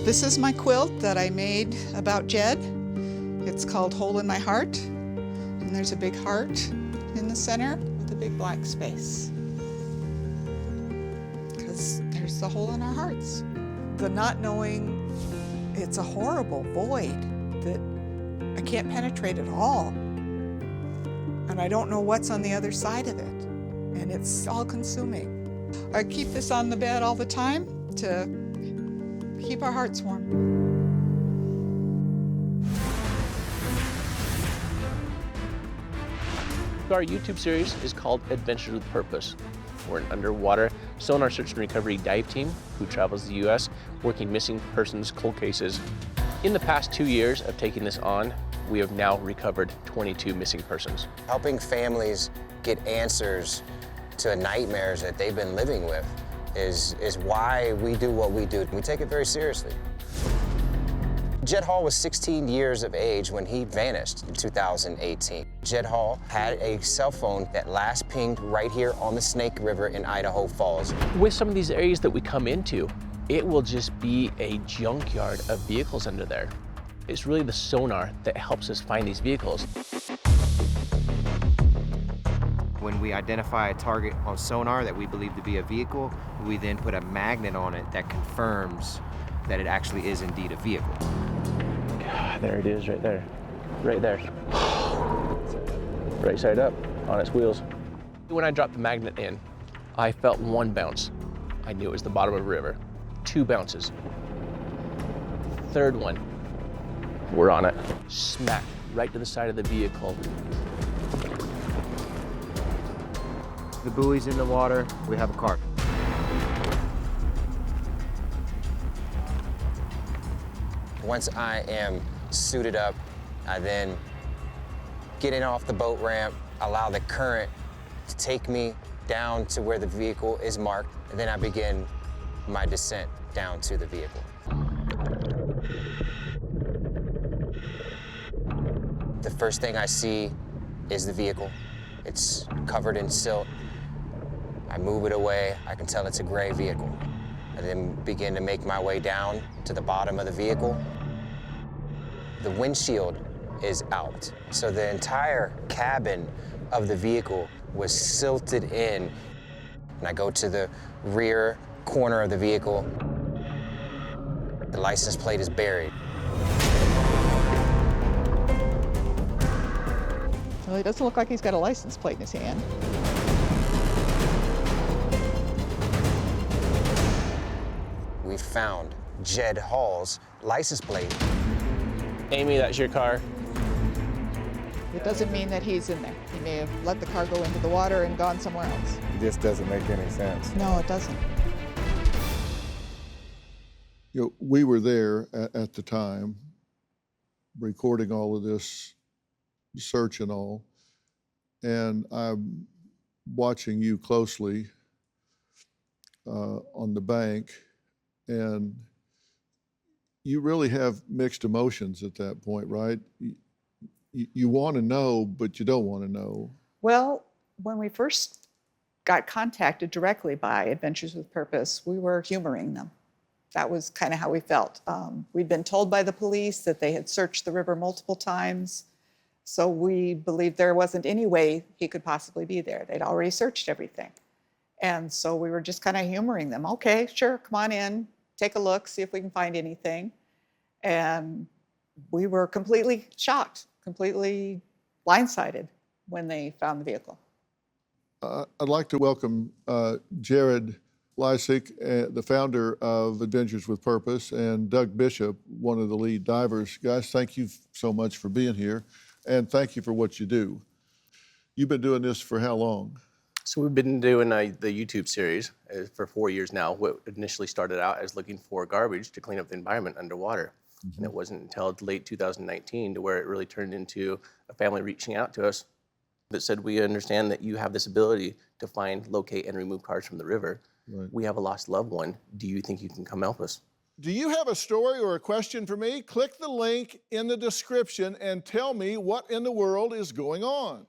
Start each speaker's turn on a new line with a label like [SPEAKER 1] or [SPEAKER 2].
[SPEAKER 1] This is my quilt that I made about Jed. It's called Hole in My Heart. And there's a big heart in the center with a big black space. Because there's the hole in our hearts. The not knowing, it's a horrible void that I can't penetrate at all. And I don't know what's on the other side of it. And it's all consuming. I keep this on the bed all the time to keep our hearts warm.
[SPEAKER 2] Our YouTube series is called Adventures with Purpose. We're an underwater sonar search and recovery dive team who travels the U.S. working missing persons cold cases. In the past 2 years of taking this on, we have now recovered 22 missing persons.
[SPEAKER 3] Helping families get answers to nightmares that they've been living with is why we do what we do. We take it very seriously. Jed Hall was 16 years of age when he vanished in 2018. Jed Hall had a cell phone that last pinged right here on the Snake River in Idaho Falls.
[SPEAKER 2] With some of these areas that we come into, it will just be a junkyard of vehicles under there. It's really the sonar that helps us find these vehicles.
[SPEAKER 4] When we identify a target on sonar that we believe to be a vehicle, we then put a magnet on it that confirms that it actually is indeed a vehicle.
[SPEAKER 2] There it is, right there. Right there. Right side up, on its wheels. When I dropped the magnet in, I felt one bounce. I knew it was the bottom of a river. 2 bounces. Third one, we're on it. Smack, right to the side of the vehicle.
[SPEAKER 4] The buoy's in the water, we have a car.
[SPEAKER 3] Once I am suited up, I then get in off the boat ramp, allow the current to take me down to where the vehicle is marked, and then I begin my descent down to the vehicle. The first thing I see is the vehicle. It's covered in silt. I move it away. I can tell it's a gray vehicle. I then begin to make my way down to the bottom of the vehicle. The windshield is out, so the entire cabin of the vehicle was silted in. And I go to the rear corner of the vehicle. The license plate is buried.
[SPEAKER 1] Well, it doesn't look like he's got a license plate in his hand.
[SPEAKER 3] We found Jed Hall's license plate.
[SPEAKER 2] Amy, that's your car.
[SPEAKER 1] It doesn't mean that he's in there. He may have let the car go into the water and gone somewhere else.
[SPEAKER 5] It just doesn't make any sense.
[SPEAKER 1] No, it doesn't.
[SPEAKER 6] You know, we were there at the time, recording all of this search and all, and I'm watching you closely on the bank, and you really have mixed emotions at that point, right? You want to know, but you don't want to know.
[SPEAKER 1] Well, when we first got contacted directly by Adventures with Purpose, we were humoring them. That was kind of how we felt. We'd been told by the police that they had searched the river multiple times, so we believed there wasn't any way he could possibly be there. They'd already searched everything. And so we were just kind of humoring them. Okay, sure, come on in, take a look, see if we can find anything. And we were completely shocked, completely blindsided when they found the vehicle.
[SPEAKER 6] I'd like to welcome Jared Leisek, the founder of Adventures with Purpose, and Doug Bishop, one of the lead divers. Guys, thank you so much for being here, and thank you for what you do. You've been doing this for how long?
[SPEAKER 2] So we've been doing the YouTube series for 4 years now. What initially started out as looking for garbage to clean up the environment underwater. And it wasn't until late 2019 to where it really turned into a family reaching out to us that said, we understand that you have this ability to find, locate, and remove cars from the river. Right. We have a lost loved one. Do you think you can come help us?
[SPEAKER 6] Do you have a story or a question for me? Click the link in the description and tell me what in the world is going on.